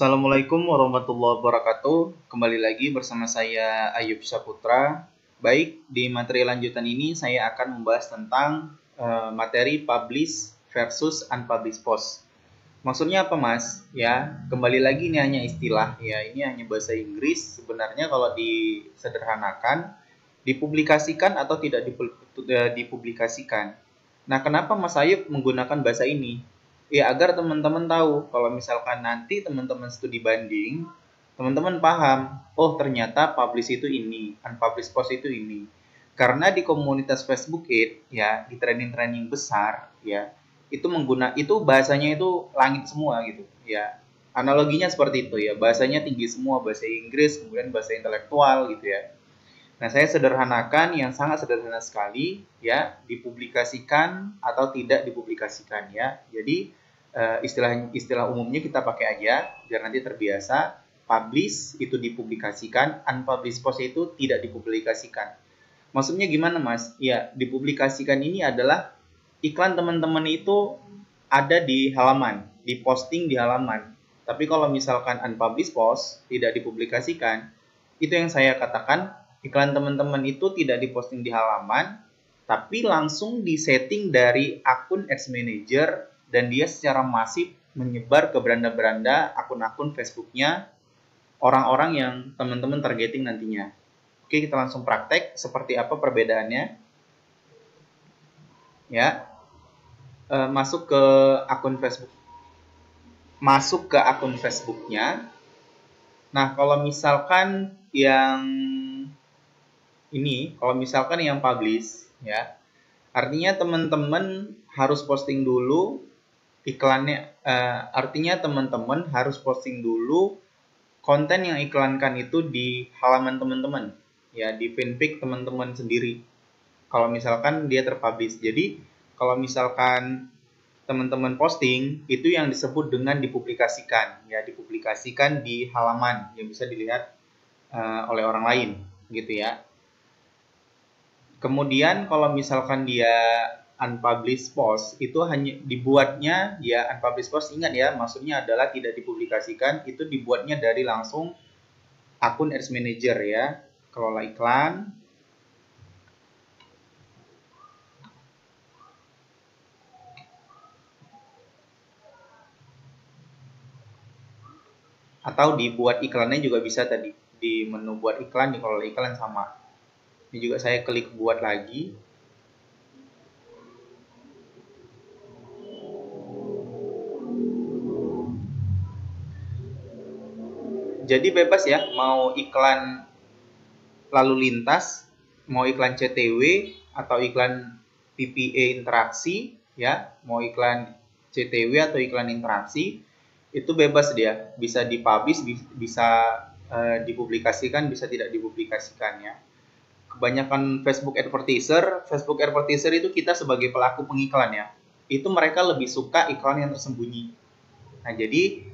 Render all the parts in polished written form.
Assalamualaikum warahmatullahi wabarakatuh. Kembali lagi bersama saya Ayub Saputra. Baik, di materi lanjutan ini saya akan membahas tentang materi publish versus unpublished post. Maksudnya apa, Mas? Ya, kembali lagi ini hanya istilah ya, ini hanya bahasa Inggris. Sebenarnya kalau disederhanakan dipublikasikan atau tidak dipublikasikan. Nah, kenapa Mas Ayub menggunakan bahasa ini? Ya, agar teman-teman tahu kalau misalkan nanti teman-teman studi banding, teman-teman paham, oh ternyata publish itu ini, unpublished post itu ini. Karena di komunitas Facebook ya, di training-training besar, ya, itu bahasanya itu langit semua gitu, ya. Analoginya seperti itu ya, bahasanya tinggi semua, bahasa Inggris, kemudian bahasa intelektual gitu ya. Nah, saya sederhanakan yang sangat sederhana sekali ya, dipublikasikan atau tidak dipublikasikan ya. Jadi istilah umumnya kita pakai aja biar nanti terbiasa. Publish itu dipublikasikan, unpublished post itu tidak dipublikasikan. Maksudnya gimana, Mas? Ya, dipublikasikan ini adalah iklan teman-teman itu ada di halaman, diposting di halaman. Tapi kalau misalkan unpublished post tidak dipublikasikan, itu yang saya katakan iklan teman-teman itu tidak diposting di halaman, tapi langsung disetting dari akun Ads Manager dan dia secara masif menyebar ke beranda-beranda akun-akun Facebooknya orang-orang yang teman-teman targeting nantinya. Oke, kita langsung praktek seperti apa perbedaannya. Ya, masuk ke akun Facebook, masuk ke akun Facebooknya. Nah, kalau misalkan yang publish, ya, artinya teman-teman harus posting dulu iklannya. Artinya teman-teman harus posting dulu konten yang iklankan itu di halaman teman-teman, ya, di fanpage teman-teman sendiri. Kalau misalkan dia terpublish, jadi kalau misalkan teman-teman posting itu yang disebut dengan dipublikasikan, ya, dipublikasikan di halaman yang bisa dilihat oleh orang lain, gitu ya. Kemudian kalau misalkan dia unpublished post itu hanya dibuatnya ya, unpublished post, ingat ya, maksudnya adalah tidak dipublikasikan, itu dibuatnya dari langsung akun Ads Manager ya, kelola iklan. Atau dibuat iklannya juga bisa tadi di menu buat iklan, di kelola iklan sama. Ini juga saya klik buat lagi. Jadi bebas ya, mau iklan lalu lintas, mau iklan CTW atau iklan PPA interaksi ya, mau iklan CTW atau iklan interaksi, itu bebas dia, bisa dipublish, bisa dipublikasikan, bisa tidak dipublikasikan ya. Kebanyakan Facebook advertiser itu kita sebagai pelaku pengiklan ya, itu mereka lebih suka iklan yang tersembunyi. Nah, jadi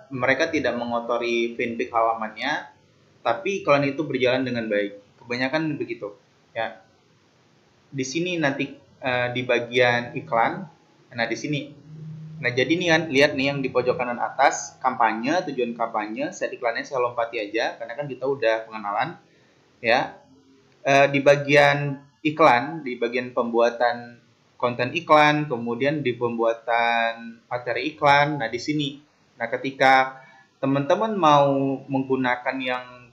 mereka tidak mengotori fanpage halamannya, tapi iklan itu berjalan dengan baik. Kebanyakan begitu ya. Di sini nanti di bagian iklan, nah di sini. Nah, jadi nih kan, lihat nih yang di pojok kanan atas, kampanye, tujuan kampanye, set iklannya saya lompati aja karena kan kita udah pengenalan ya. Di bagian iklan, di bagian pembuatan konten iklan, kemudian di pembuatan materi iklan. Nah, di sini. Nah, ketika teman-teman mau menggunakan yang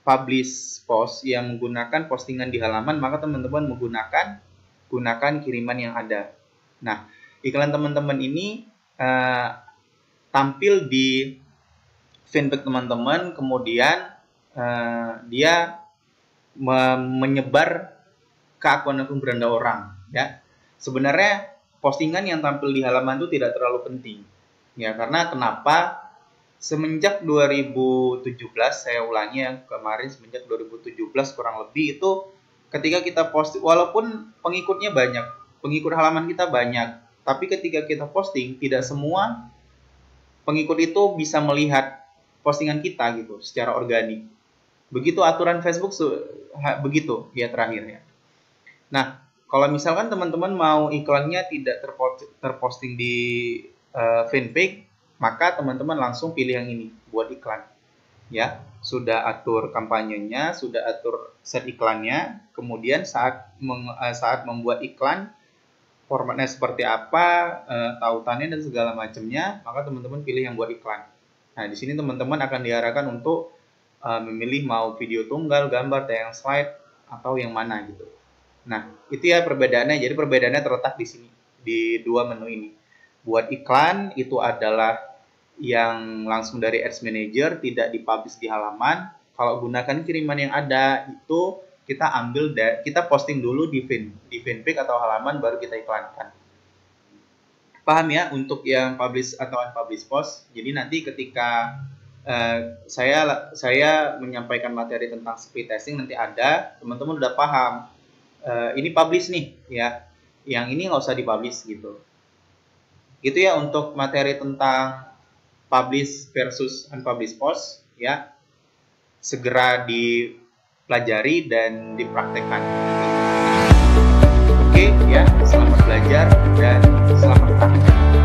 publish post, yang menggunakan postingan di halaman, maka teman-teman gunakan kiriman yang ada. Nah, iklan teman-teman ini tampil di fanpage teman-teman, kemudian dia menyebar ke akun-akun beranda orang ya. Sebenarnya postingan yang tampil di halaman itu tidak terlalu penting ya, karena kenapa? Semenjak 2017, saya ulangi ya, kemarin semenjak 2017 kurang lebih itu, ketika kita posting, walaupun pengikutnya banyak, pengikut halaman kita banyak, tapi ketika kita posting, tidak semua pengikut itu bisa melihat postingan kita gitu secara organik. Begitu aturan Facebook begitu ya terakhir ya. Nah, kalau misalkan teman-teman mau iklannya tidak terposting di fanpage, maka teman-teman langsung pilih yang ini, buat iklan. Ya, sudah atur kampanyenya, sudah atur set iklannya, kemudian saat membuat iklan, formatnya seperti apa, tautannya dan segala macamnya, maka teman-teman pilih yang buat iklan. Nah, di sini teman-teman akan diarahkan untuk memilih mau video tunggal, gambar, tayang slide, atau yang mana gitu. Nah, itu ya perbedaannya. Jadi perbedaannya terletak di sini, di dua menu ini. Buat iklan itu adalah yang langsung dari Ads Manager, tidak dipublish di halaman. Kalau gunakan kiriman yang ada, itu kita ambil, kita posting dulu di fanpage atau halaman, baru kita iklankan. Paham ya untuk yang publish atau unpublish post? Jadi nanti ketika saya menyampaikan materi tentang speed testing, nanti ada, teman-teman udah paham. Ini publish nih, ya. Yang ini nggak usah dipublish gitu. Gitu ya untuk materi tentang publish versus unpublish post, ya. Segera dipelajari dan dipraktekkan. Oke, ya. Selamat belajar dan selamat praktek.